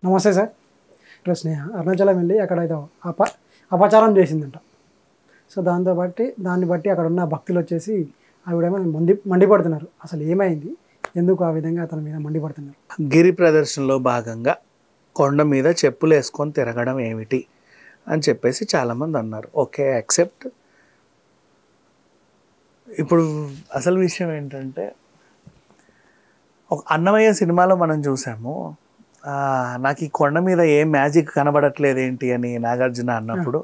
నమస్తే సార్. ఇప్పుడు స్నేహ అరుణాచలం వెళ్ళి అక్కడ ఏదో అపచారం చేసిందంట. సో దాన్ని బట్టి అక్కడ ఉన్న భక్తులు వచ్చేసి ఆవిడేమో మండిపడుతున్నారు. అసలు ఏమైంది, ఎందుకు ఆ విధంగా అతని మీద మండిపడుతున్నారు? గిరి ప్రదర్శనలో భాగంగా కొండ మీద చెప్పులు వేసుకొని తిరగడం ఏమిటి అని చెప్పేసి చాలామంది అన్నారు. Okay, accept. ఇప్పుడు అసలు విషయం ఏంటంటే, ఒక అన్నమయ్య సినిమాలో మనం చూసాము, నాకు ఈ కొండ మీద ఏం మ్యాజిక్ కనబడట్లేదు ఏంటి అని నాగార్జున అన్నప్పుడు,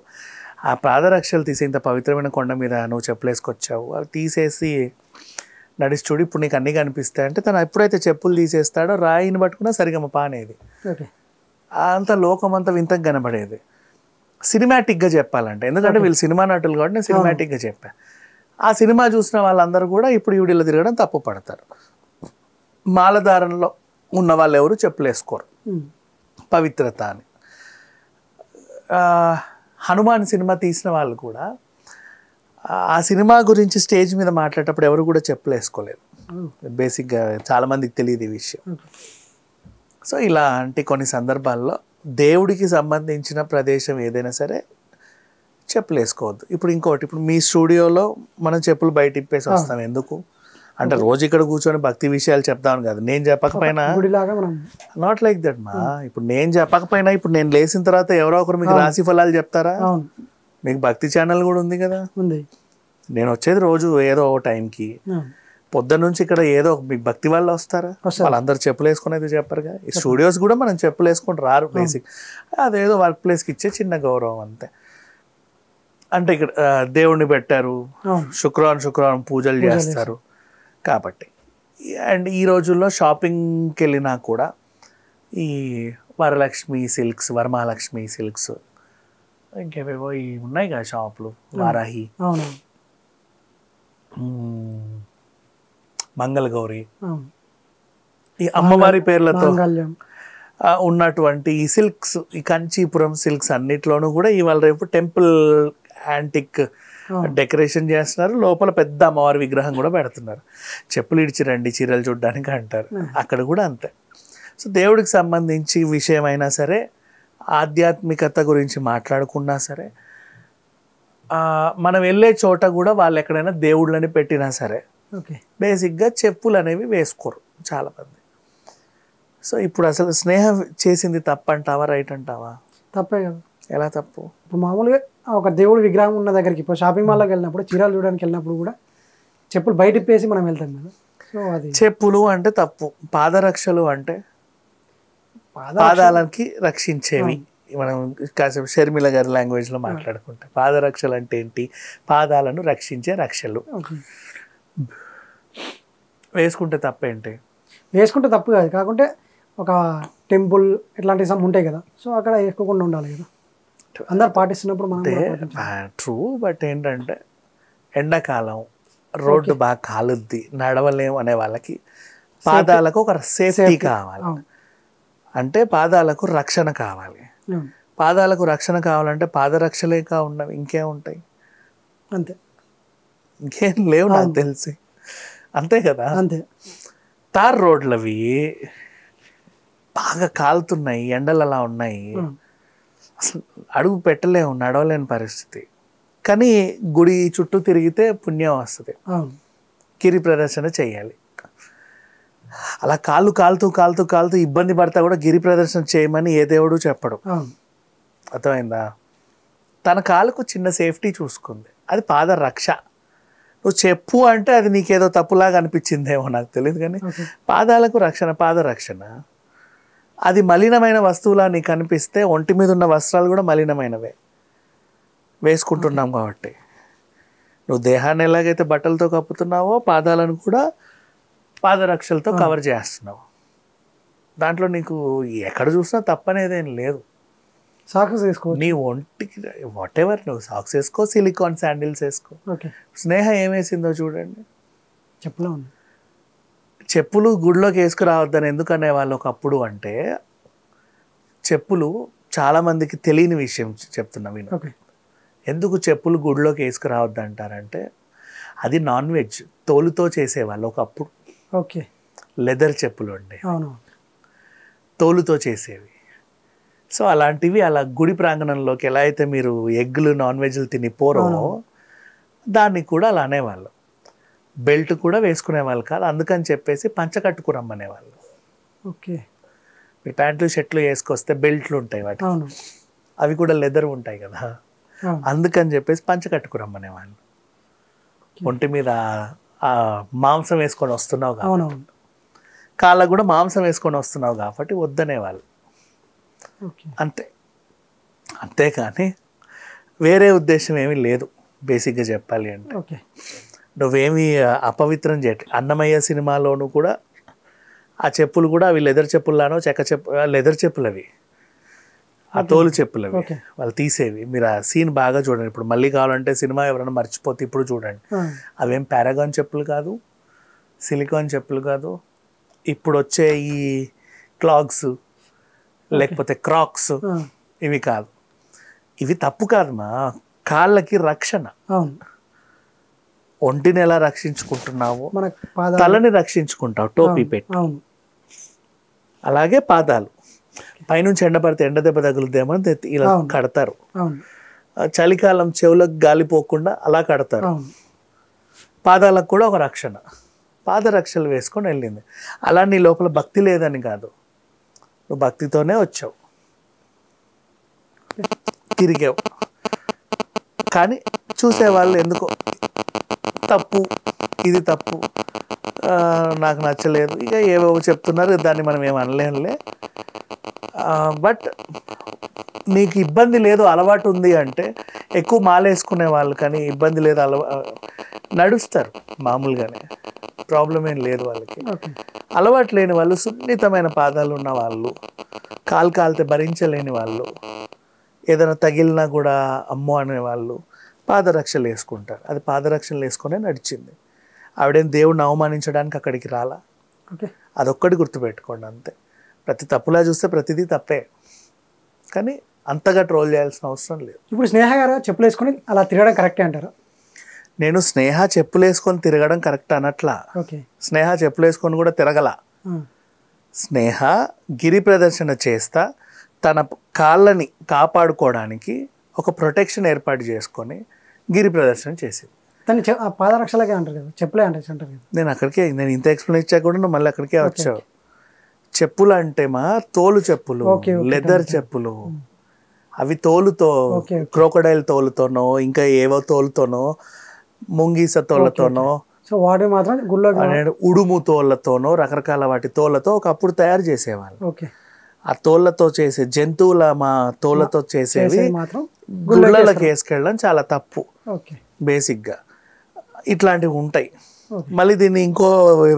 ఆ పాదరక్షలు తీసి ఇంత పవిత్రమైన కొండ మీద నువ్వు చెప్పులు వేసుకొచ్చావు, అవి తీసేసి నడిచి చూడు ఇప్పుడు నీకు అన్నీ కనిపిస్తాయి అంటే, తను ఎప్పుడైతే చెప్పులు తీసేస్తాడో రాయిని పట్టుకున్నా సరిగమ పానేది, అంత లోకం అంతా వింతగా కనబడేది. సినిమాటిక్గా చెప్పాలంటే, ఎందుకంటే వీళ్ళు సినిమా నటులు కాబట్టి నేను సినిమాటిక్గా చెప్పాను. ఆ సినిమా చూసిన వాళ్ళందరూ కూడా ఇప్పుడు ఈవిడిలో తిరగడం తప్పు పడతారు. మాలధారణలో ఉన్న వాళ్ళు ఎవరు చెప్పులు వేసుకోరు, పవిత్రత అని. హనుమాన్ సినిమా తీసిన వాళ్ళు కూడా ఆ సినిమా గురించి స్టేజ్ మీద మాట్లాడేటప్పుడు ఎవరు కూడా చెప్పులు వేసుకోలేదు. బేసిక్గా చాలామందికి తెలియదు ఈ విషయం. సో ఇలాంటి కొన్ని సందర్భాల్లో దేవుడికి సంబంధించిన ప్రదేశం ఏదైనా సరే చెప్పులు వేసుకోవద్దు. ఇప్పుడు ఇంకోటి, ఇప్పుడు మీ స్టూడియోలో మనం చెప్పులు బయట ఇప్పేసి వస్తాం ఎందుకు అంటే, రోజు ఇక్కడ కూర్చొని భక్తి విషయాలు చెప్తాను కదా, నేను చెప్పకపోయినా నాట్ లైక్ దట్ మా. ఇప్పుడు నేను చెప్పకపోయినా ఇప్పుడు నేను లేచిన తర్వాత ఎవరో ఒకరు మీకు రాశి ఫలాలు చెప్తారా? మీకు భక్తి ఛానల్ కూడా ఉంది కదా. నేను వచ్చేది రోజు ఏదో ఒక టైంకి, పొద్దున్న నుంచి ఇక్కడ ఏదో మీకు భక్తి వాళ్ళు వస్తారా? వాళ్ళందరూ చెప్పులు వేసుకునేది చెప్పరుగా. ఈ స్టూడియోస్ కూడా మనం చెప్పులు వేసుకొని రారు. బేసిక్ అదేదో వర్క్ ప్లేస్కి ఇచ్చే చిన్న గౌరవం అంతే. అంటే ఇక్కడ దేవుణ్ణి పెట్టారు, శుక్రవారం పూజలు చేస్తారు కాబట్టి. అండ్ ఈ రోజుల్లో షాపింగ్కి వెళ్ళినా కూడా ఈ వరలక్ష్మి సిల్క్స్, వరమహాలక్ష్మి సిల్క్స్, ఇంకేవేవో ఈ ఉన్నాయి కదా షాపులు, వారాహి, మంగళగౌరి, ఈ అమ్మవారి పేర్లతో ఉన్నటువంటి ఈ సిల్క్స్, ఈ కంచీపురం సిల్క్స్ అన్నిట్లోనూ కూడా ఇవాళ రేపు టెంపుల్ యాంటిక్ డెకరేషన్ చేస్తున్నారు. లోపల పెద్ద అమ్మవారి విగ్రహం కూడా పెడుతున్నారు. చెప్పులు ఇడిచి రండి చీరలు చూడడానికి అంటారు, అక్కడ కూడా అంతే. సో దేవుడికి సంబంధించి విషయం అయినా సరే, ఆధ్యాత్మికత గురించి మాట్లాడుకున్నా సరే, మనం వెళ్ళే చోట కూడా వాళ్ళు ఎక్కడైనా దేవుళ్ళని పెట్టినా సరే బేసిక్గా చెప్పులు అనేవి వేసుకోరు చాలామంది. సో ఇప్పుడు అసలు స్నేహం చేసింది తప్పంటావా రైట్ అంటావా? తప్పే కదా. ఎలా తప్పు? ఇప్పుడు మామూలుగా ఒక దేవుడు విగ్రహం ఉన్న దగ్గరికి, ఇప్పుడు షాపింగ్ మాల్లోకి వెళ్ళినప్పుడు, చీరలు చూడడానికి వెళ్ళినప్పుడు కూడా చెప్పులు బయట ఇప్పేసి మనం వెళ్తాం కదా. సో అది చెప్పులు అంటే తప్పు. పాదరక్షలు అంటే పాదాలకి రక్షించేవి. మనం కాసేపు షర్మిల గారి లాంగ్వేజ్లో మాట్లాడుకుంటాం. పాదరక్షలు అంటే ఏంటి? పాదాలను రక్షించే రక్షలు. వేసుకుంటే తప్పేంటి? వేసుకుంటే తప్పు కాదు, కాకుంటే ఒక టెంపుల్ ఇట్లాంటి సమ్ ఉంటాయి కదా, సో అక్కడ వేసుకోకుండా ఉండాలి కదా. అందరు పాటిస్తున్నప్పుడు మనం ట్రూ. బట్ ఏంటంటే ఎండాకాలం రోడ్డు బాగా కాలుద్ది, నడవలేము అనే వాళ్ళకి పాదాలకు ఒక సేఫ్టీ కావాలి. అంటే పాదాలకు రక్షణ కావాలి. పాదాలకు రక్షణ కావాలంటే పాదరక్షలేక ఉన్నవి ఇంకేముంటాయి? అంతే, ఇంకేం లేవు నాకు తెలిసి. అంతే కదా. అంతే. తార్ రోడ్లవి బాగా కాలుతున్నాయి, ఎండలు అలా ఉన్నాయి, అసలు అడుగు పెట్టలేము, నడవలేని పరిస్థితి. కానీ గుడి చుట్టూ తిరిగితే పుణ్యం వస్తుంది. గిరి ప్రదర్శన చేయాలి. అలా కాలుతూ ఇబ్బంది పడతా కూడా గిరి ప్రదర్శన చేయమని ఏ దేవుడు చెప్పడు. అర్థమైందా? తన కాలుకు చిన్న సేఫ్టీ చూసుకుంది, అది పాదరక్ష. నువ్వు చెప్పు అంటే అది నీకేదో తప్పులాగా అనిపించిందేమో నాకు తెలియదు, కానీ పాదాలకు రక్షణ, పాదరక్షణ. అది మలినమైన వస్తువులా నీకు అనిపిస్తే ఒంటి మీద ఉన్న వస్త్రాలు కూడా మలినమైనవే వేసుకుంటున్నాం కాబట్టి. నువ్వు దేహాన్ని ఎలాగైతే బట్టలతో కప్పుతున్నావో పాదాలను కూడా పాదరక్షలతో కవర్ చేస్తున్నావు. దాంట్లో నీకు ఎక్కడ చూసినా తప్పనేదేం లేదు. సాక్స్ వేసుకో, నీ ఒంటికి వాట్ ఎవర్, నువ్వు సాక్స్ వేసుకో, సిలికాన్ శాండిల్స్ వేసుకో. స్నేహ ఏమేసిందో చూడండి, చెప్పులు గుడిలోకి వేసుకురావద్దని ఎందుకు అనేవాళ్ళు ఒకప్పుడు అంటే, చెప్పులు చాలామందికి తెలియని విషయం చెప్తున్నా విను. ఎందుకు చెప్పులు గుడిలోకి వేసుకురావద్దు అంటారంటే, అది నాన్ వెజ్ తోలుతో చేసేవాళ్ళు ఒకప్పుడు. లెదర్ చెప్పులు ఉండే, తోలుతో చేసేవి. సో అలాంటివి అలా గుడి ప్రాంగణంలోకి ఎలా అయితే మీరు ఎగ్గులు నాన్ వెజ్లు తిని పోరో దాన్ని కూడా అలా అనేవాళ్ళు. బెల్ట్ కూడా వేసుకునేవాళ్ళు కాదు, అందుకని చెప్పేసి పంచ కట్టుకురమ్మనేవాళ్ళు. ఓకే. మీ ప్యాంట్లు షర్ట్లు వేసుకొస్తే బెల్ట్లు ఉంటాయి వాటి, అవును అవి కూడా లెదర్ ఉంటాయి కదా, అందుకని చెప్పేసి పంచ కట్టుకురమ్మనేవాళ్ళు. ఒంటి మీద ఆ మాంసం వేసుకొని వస్తున్నావు కాబట్టి, అవునవును కాళ్ళకు కూడా మాంసం వేసుకొని వస్తున్నావు కాబట్టి వద్దనేవాళ్ళు. ఓకే. అంతే, అంతేకాని వేరే ఉద్దేశం ఏమీ లేదు బేసిక్గా చెప్పాలి అంటే. ఓకే. నువ్వేమి అపవిత్రం చేయట్లేదు. అన్నమయ్య సినిమాలోనూ కూడా ఆ చెప్పులు కూడా అవి లెదర్ చెప్పుల్లానో లెదర్ చెప్పులు అవి, ఆ తోలు చెప్పులు అవి ఓకే. వాళ్ళు తీసేవి. మీరు ఆ సీన్ బాగా చూడండి. ఇప్పుడు మళ్ళీ కావాలంటే సినిమా ఎవరైనా మర్చిపోతే ఇప్పుడు చూడండి. అవేం పారాగాన్ చెప్పులు కాదు, సిలికాన్ చెప్పులు కాదు, ఇప్పుడు వచ్చే ఈ క్లాగ్స్ లేకపోతే క్రాక్స్ ఇవి కాదు. ఇవి తప్పు కాదు మా, కాళ్ళకి రక్షణ. అవును. ఒంటిని ఎలా రక్షించుకుంటున్నావో మన పాదాలు తలని రక్షించుకుంటావు టోపీ పెట్టి. అవును అలాగే పాదాలు పైనుంచి ఎండ పడితే ఎండ దెబ్బ తగులుద్దేమని ఇలా కడతారు. అవును చలికాలం చెవులకు గాలిపోకుండా అలా కడతారు. అవును. పాదాలకు కూడా ఒక రక్షణ, పాదరక్షలు వేసుకొని వెళ్ళింది. అలా నీ లోపల భక్తి లేదని కాదు, నువ్వు భక్తితోనే వచ్చావు, తిరిగావు. కానీ చూసేవాళ్ళు ఎందుకో తప్పు, ఇది తప్పు, నాకు నచ్చలేదు, ఇక ఏవేవో చెప్తున్నారు, దాన్ని మనం ఏం అనలేంలే. బట్ నీకు ఇబ్బంది లేదు, అలవాటు ఉంది అంటే, ఎక్కువ మాలేసుకునే వాళ్ళు కానీ ఇబ్బంది లేదు, నడుస్తారు మామూలుగానే, ప్రాబ్లం ఏం లేదు వాళ్ళకి. అలవాటు లేని వాళ్ళు, సున్నితమైన పాదాలు ఉన్న వాళ్ళు, కాలితే భరించలేని వాళ్ళు, ఏదైనా తగిలినా కూడా అమ్మో అనేవాళ్ళు పాదరక్షలు వేసుకుంటారు. అది పాదరక్షలు వేసుకునే నడిచింది. ఆవిడేం దేవుడిని అవమానించడానికి అక్కడికి రాలా. అదొక్కటి గుర్తుపెట్టుకోండి అంతే. ప్రతి తప్పులా చూస్తే ప్రతిదీ తప్పే, కానీ అంతగా ట్రోల్ చేయాల్సిన అవసరం లేదు. ఇప్పుడు స్నేహ గారు చెప్పులు వేసుకొని అలా తిరగడం కరెక్టే అంటారా? నేను స్నేహ చెప్పులు వేసుకొని తిరగడం కరెక్ట్ అనట్లా. స్నేహ చెప్పులు వేసుకొని కూడా తిరగల. స్నేహ గిరి ప్రదర్శన చేస్తా తన కాళ్ళని కాపాడుకోవడానికి ఒక ప్రొటెక్షన్ ఏర్పాటు చేసుకొని గిరి ప్రదర్శన చేసింది. దాన్ని పాదరక్షలకే అంటారు కదా, చెప్పులే అంటారు కదా. నేను ఇంత ఎక్స్ప్లెయిన్ ఇచ్చా కూడా నువ్వు మళ్ళీ అక్కడికే వచ్చావు. చెప్పులు అంటే మా తోలు చెప్పులు, లెదర్ చెప్పులు, అవి తోలుతో, క్రోకడైల్ తోలుతోనో ఇంకా ఏవో తోలుతోనో, ముంగీస తోళ్ళతోనో, వాటి మాత్రం ఉడుము తోళ్ళతోనో, రకరకాల వాటి తోళ్ళతో ఒకప్పుడు తయారు చేసేవాళ్ళు. ఆ తోళ్ళతో చేసే జంతువుల మా తోళ్ళతో చేసేవి గుళ్ళకి వేసుకెళ్ళడం చాలా తప్పు బేసిక్గా. ఇట్లాంటివి ఉంటాయి. మళ్ళీ దీన్ని ఇంకో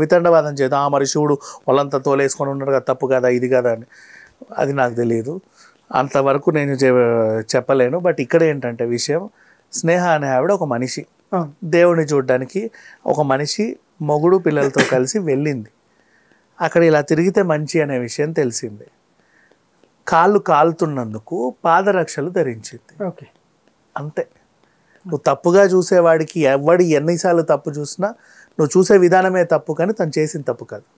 వితండవాదం చేద్దాం, మరి శివుడు వాళ్ళంతా తోలేసుకొని ఉన్నారు కదా, తప్పు కదా, ఇది కదా అని. అది నాకు తెలియదు, అంతవరకు నేను చెప్పలేను. బట్ ఇక్కడ ఏంటంటే విషయం, స్నేహ అనే ఆవిడ ఒక మనిషి, దేవుడిని చూడడానికి ఒక మనిషి మొగుడు పిల్లలతో కలిసి వెళ్ళింది. అక్కడ ఇలా తిరిగితే మంచి అనే విషయం తెలిసింది. కాళ్ళు కాలుతున్నందుకు పాదరక్షలు ధరించింది. అంతే. నువ్వు తప్పుగా చూసేవాడికి ఎవడి ఎన్నిసార్లు తప్పు చూసినా నువ్వు చూసే విధానమే తప్పు, కానీ తను చేసిన తప్పు కాదు.